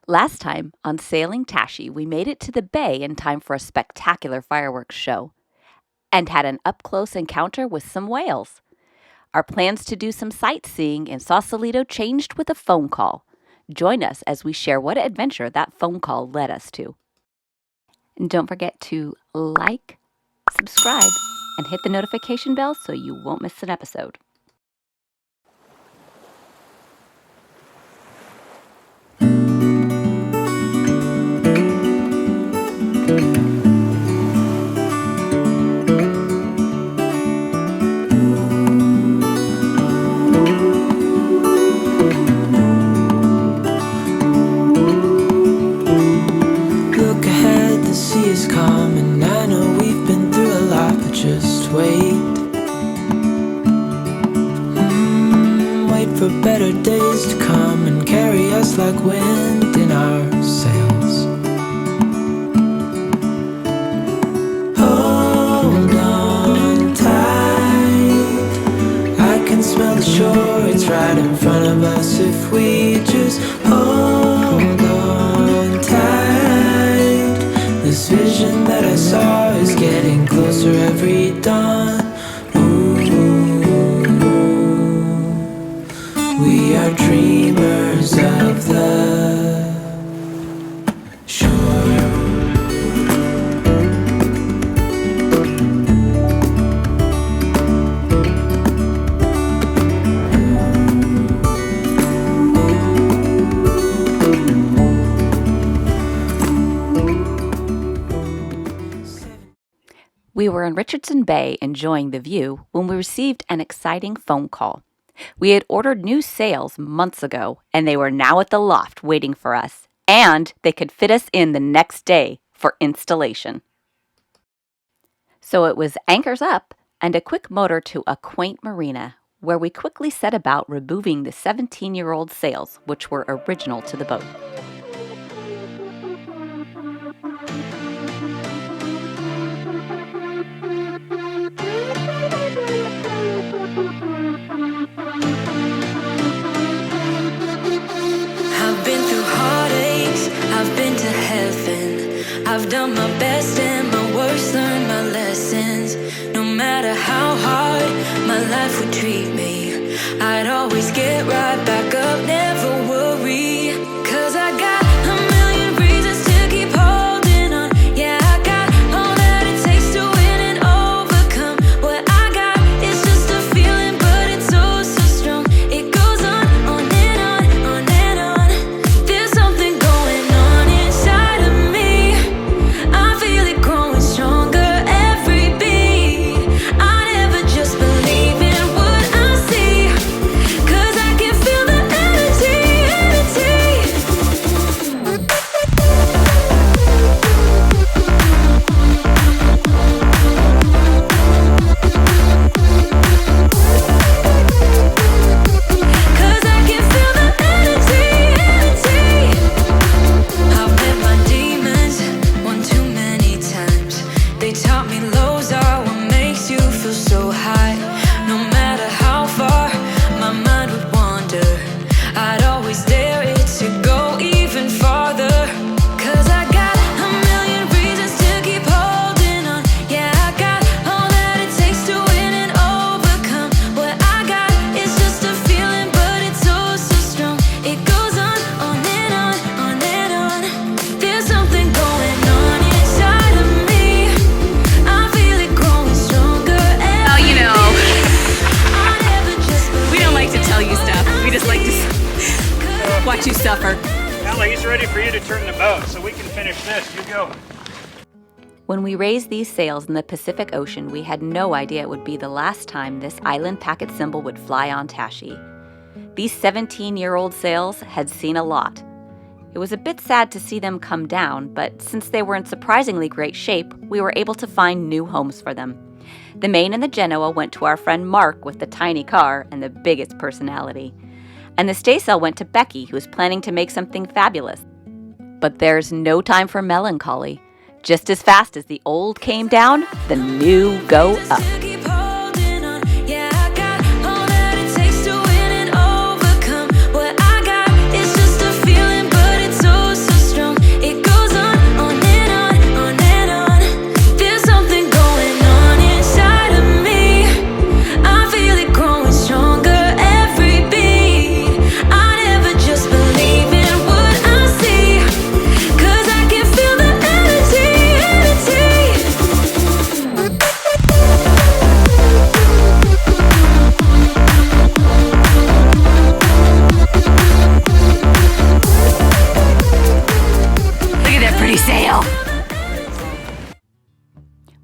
Last time on Sailing Tashi, we made it to the bay in time for a spectacular fireworks show and had an up-close encounter with some whales. Our plans to do some sightseeing in Sausalito changed with a phone call. Join us as we share what adventure that phone call led us to. And don't forget to like, subscribe, and hit the notification bell so you won't miss an episode. For better days to come and carry us like wind in our sails. Hold on tight, I can smell the shore, it's right in front of us. If we just hold on tight, this vision that I saw is getting closer every dawn. We are dreamers of the shore. We were in Richardson Bay enjoying the view when we received an exciting phone call. We had ordered new sails months ago, and they were now at the loft waiting for us, and they could fit us in the next day for installation. So it was anchors up and a quick motor to a quaint marina, where we quickly set about removing the 17-year-old sails, which were original to the boat. I've done my best and my worst, learned my lessons. No matter how hard my life would treat me, I'd always get right back up, never worry. 'Cause I got a million reasons to keep holding on. Yeah, I got all that it takes to win and overcome. What I got is just a feeling, but it's oh so strong. It goes on and on, on and on. There's something going on inside of me. Watch you suffer. Well, he's ready for you to turn the boat, so we can finish this. You go. When we raised these sails in the Pacific Ocean, we had no idea it would be the last time this island packet symbol would fly on Tashi. These 17-year-old sails had seen a lot. It was a bit sad to see them come down, but since they were in surprisingly great shape, we were able to find new homes for them. The Maine and the Genoa went to our friend Mark with the tiny car and the biggest personality. And the staysail went to Becky, who was planning to make something fabulous. But there's no time for melancholy. Just as fast as the old came down, the new go up. So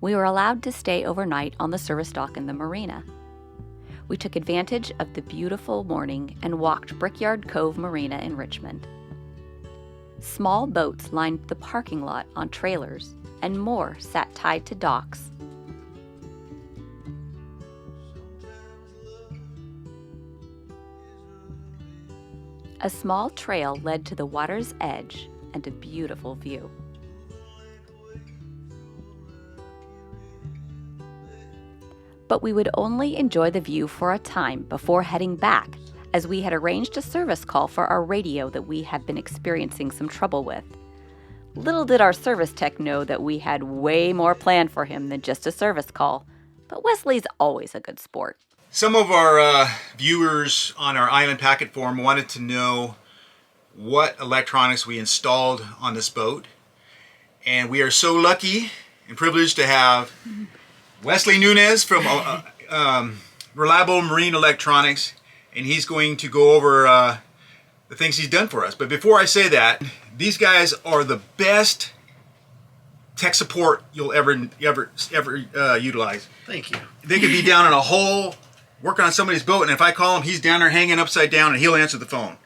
we were allowed to stay overnight on the service dock in the marina. We took advantage of the beautiful morning and walked Brickyard Cove Marina in Richmond. Small boats lined the parking lot on trailers, and more sat tied to docks. A small trail led to the water's edge and a beautiful view. But we would only enjoy the view for a time before heading back, as we had arranged a service call for our radio that we had been experiencing some trouble with. Little did our service tech know that we had way more planned for him than just a service call, but Wesley's always a good sport. Some of our viewers on our Island Packet Forum wanted to know what electronics we installed on this boat. And we are so lucky and privileged to have Wesley Nunez from Reliable Marine Electronics, and he's going to go over the things he's done for us. But before I say that, these guys are the best tech support you'll ever utilize. Thank you. They could be down in a hole working on somebody's boat, and if I call him, he's down there hanging upside down, and he'll answer the phone.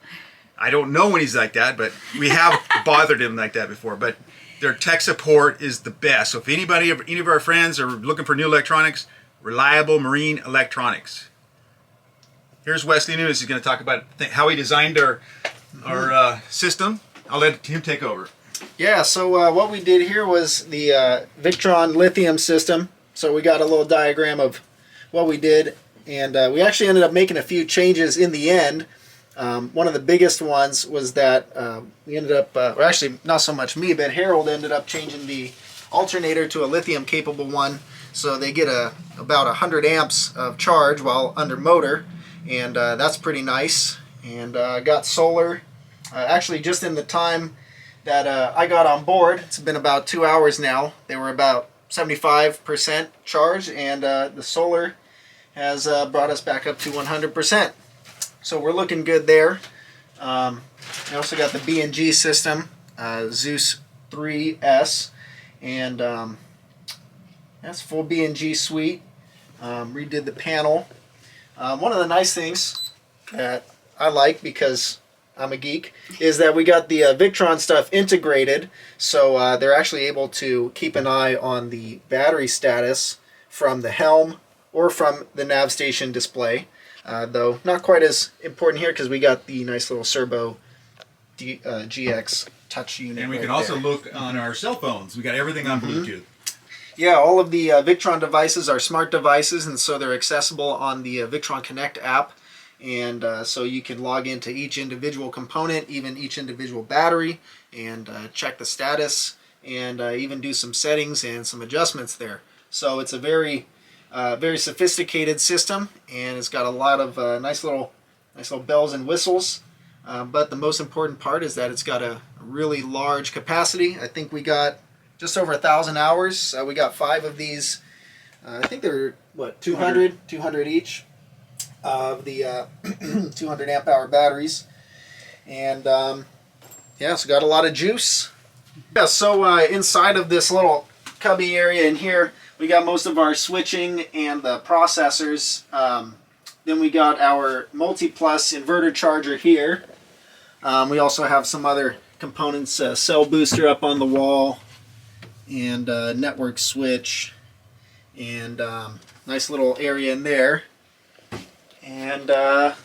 I don't know when he's like that, but we have bothered him like that before. But their tech support is the best. So if any of our friends are looking for new electronics, Reliable Marine Electronics. Here's Wesley Nunez. He's going to talk about how he designed our system. I'll let him take over. Yeah, so what we did here was the Victron lithium system. So we got a little diagram of what we did, and we actually ended up making a few changes in the end. One of the biggest ones was that we ended up, or actually not so much me, but Harold ended up changing the alternator to a lithium capable one, so they get about 100 amps of charge while under motor, and that's pretty nice. And got solar, actually just in the time that I got on board, it's been about 2 hours now, they were about 75% charged, and the solar has brought us back up to 100%. So we're looking good there. I also got the B&G system, Zeus 3S, and that's full B&G suite. Redid the panel. One of the nice things that I like, because I'm a geek, is that we got the Victron stuff integrated, so they're actually able to keep an eye on the battery status from the helm or from the nav station display. Though not quite as important here because we got the nice little Serbo GX touch unit. And we can also look on our cell phones. We got everything on Bluetooth. Yeah, all of the Victron devices are smart devices, and so they're accessible on the Victron Connect app. And so you can log into each individual component, even each individual battery, and check the status, and even do some settings and some adjustments there. So it's a very sophisticated system, and it's got a lot of nice little bells and whistles. But the most important part is that it's got a really large capacity. I think we got just over 1,000 hours. We got 5 of these. I think they're 200 each of the 200 amp hour batteries, and yeah, so got a lot of juice. Yeah, so inside of this little cubby area in here, we got most of our switching and the processors. Then we got our multi-plus inverter charger here. We also have some other components, cell booster up on the wall, and network switch, and nice little area in there. And let's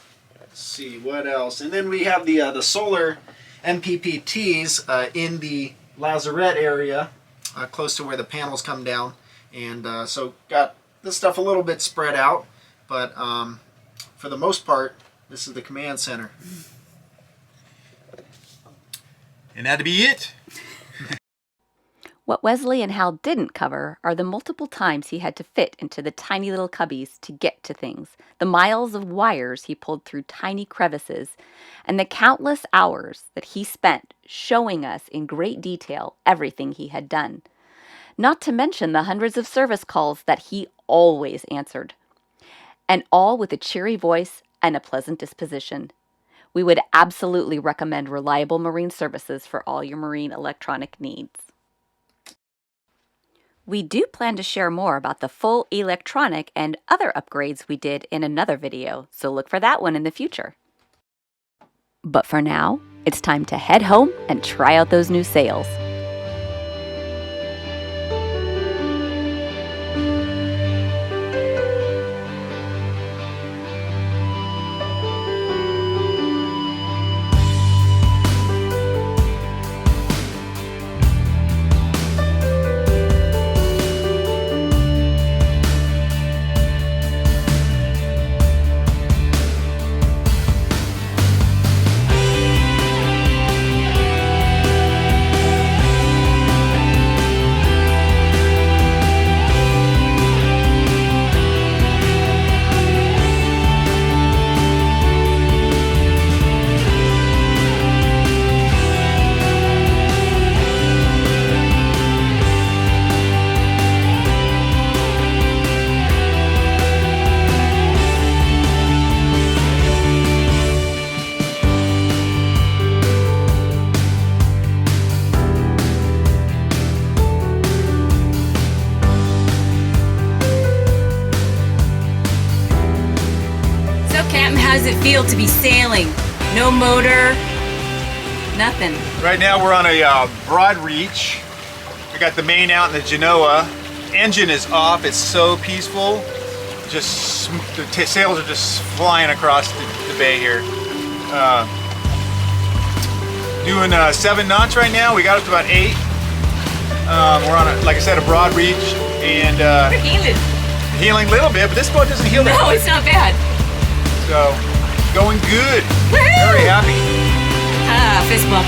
see what else. And then we have the solar MPPTs in the lazarette area, close to where the panels come down. And so got this stuff a little bit spread out, but for the most part, this is the command center. And that'd be it. What Wesley and Hal didn't cover are the multiple times he had to fit into the tiny little cubbies to get to things, the miles of wires he pulled through tiny crevices, and the countless hours that he spent showing us in great detail everything he had done. Not to mention the hundreds of service calls that he always answered, and all with a cheery voice and a pleasant disposition. We would absolutely recommend Reliable Marine Services for all your marine electronic needs. We do plan to share more about the full electronic and other upgrades we did in another video, so look for that one in the future. But for now, it's time to head home and try out those new sails. How does it feel to be sailing? No motor, nothing. Right now we're on a broad reach. We got the main out in the Genoa. Engine is off. It's so peaceful. Just the sails are just flying across the bay here. Doing 7 knots right now. We got up to about 8. We're on, like I said, a broad reach, and We're healing. healing a little bit, but this boat doesn't heal that No, much. it's not bad. So, going good. Woohoo! Very happy. Ah, fist bump.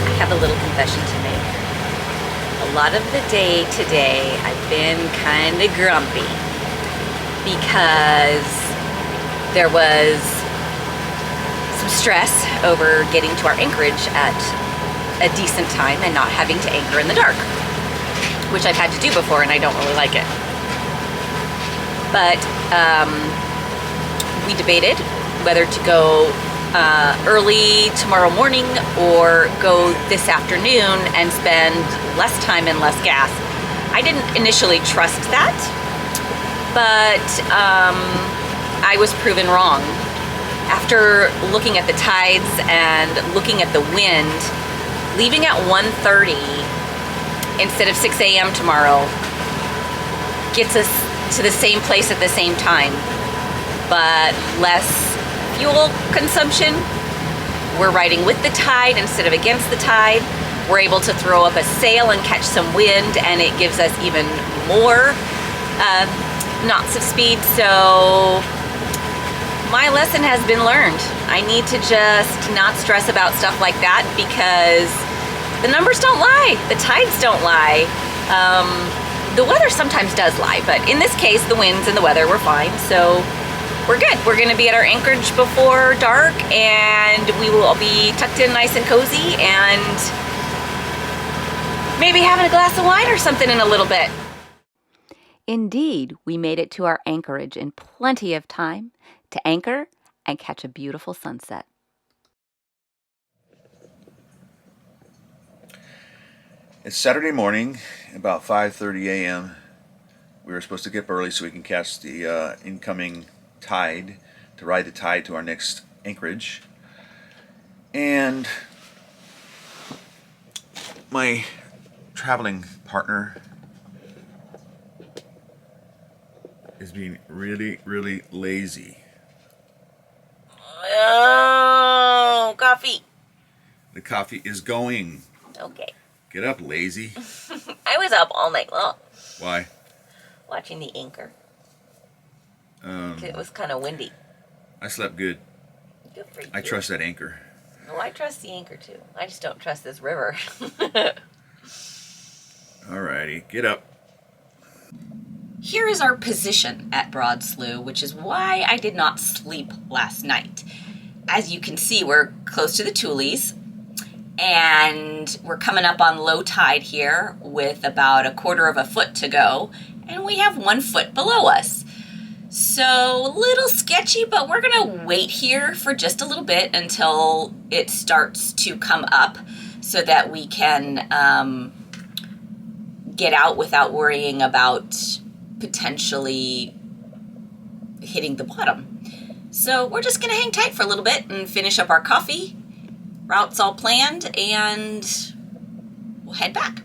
I have a little confession to make. A lot of the day today, I've been kind of grumpy because there was some stress over getting to our anchorage at a decent time and not having to anchor in the dark, which I've had to do before and I don't really like it. But we debated whether to go early tomorrow morning or go this afternoon and spend less time and less gas. I didn't initially trust that, but I was proven wrong. After looking at the tides and looking at the wind, leaving at 1:30 instead of 6 a.m. tomorrow gets us to the same place at the same time, but less fuel consumption. We're riding with the tide instead of against the tide. We're able to throw up a sail and catch some wind, and it gives us even more knots of speed. So my lesson has been learned. I need to just not stress about stuff like that because the numbers don't lie. The tides don't lie. The weather sometimes does lie, but in this case, the winds and the weather were fine. So we're good. We're going to be at our anchorage before dark, and we will be tucked in nice and cozy and maybe having a glass of wine or something in a little bit. Indeed, we made it to our anchorage in plenty of time to anchor and catch a beautiful sunset. It's Saturday morning, about 5:30 a.m. We were supposed to get up early so we can catch the incoming tide, to ride the tide to our next anchorage. And my traveling partner is being really, really lazy. Oh, coffee. The coffee is going. Okay. Get up, lazy. I was up all night long Why? watching the anchor. It was kind of windy. I slept good. Good for you. I trust that anchor. Oh, I trust the anchor too. I just don't trust this river. Alrighty, get up. Here is our position at Broad Slough, which is why I did not sleep last night. As you can see, we're close to the Tules, and we're coming up on low tide here with about 1/4 foot to go, and we have 1 foot below us. So a little sketchy, but we're gonna wait here for just a little bit until it starts to come up so that we can get out without worrying about potentially hitting the bottom. So we're just gonna hang tight for a little bit and finish up our coffee. Route's all planned, and we'll head back.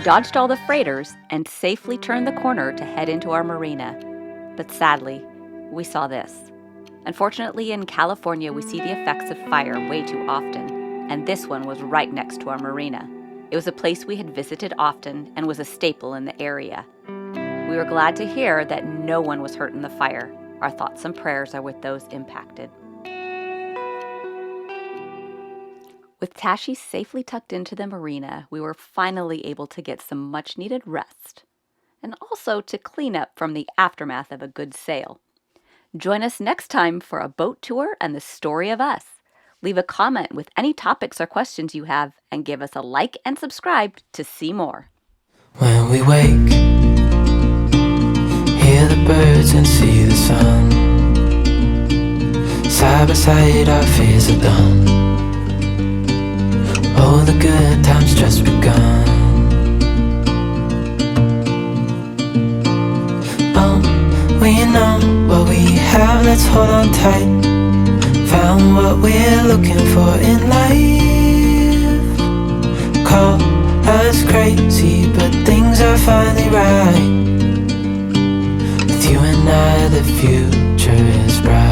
Dodged all the freighters and safely turned the corner to head into our marina. But sadly, we saw this. Unfortunately, in California, we see the effects of fire way too often, and this one was right next to our marina. It was a place we had visited often and was a staple in the area. We were glad to hear that no one was hurt in the fire. Our thoughts and prayers are with those impacted. With Tashi safely tucked into the marina, we were finally able to get some much-needed rest, and also to clean up from the aftermath of a good sail. Join us next time for a boat tour and the story of us. Leave a comment with any topics or questions you have, and give us a like and subscribe to see more. When we wake, hear the birds and see the sun. Side by side our fears are done. Oh, the good times just begun. Oh, we know what we have, let's hold on tight. Found what we're looking for in life. Call us crazy, but things are finally right. With you and I, the future is bright.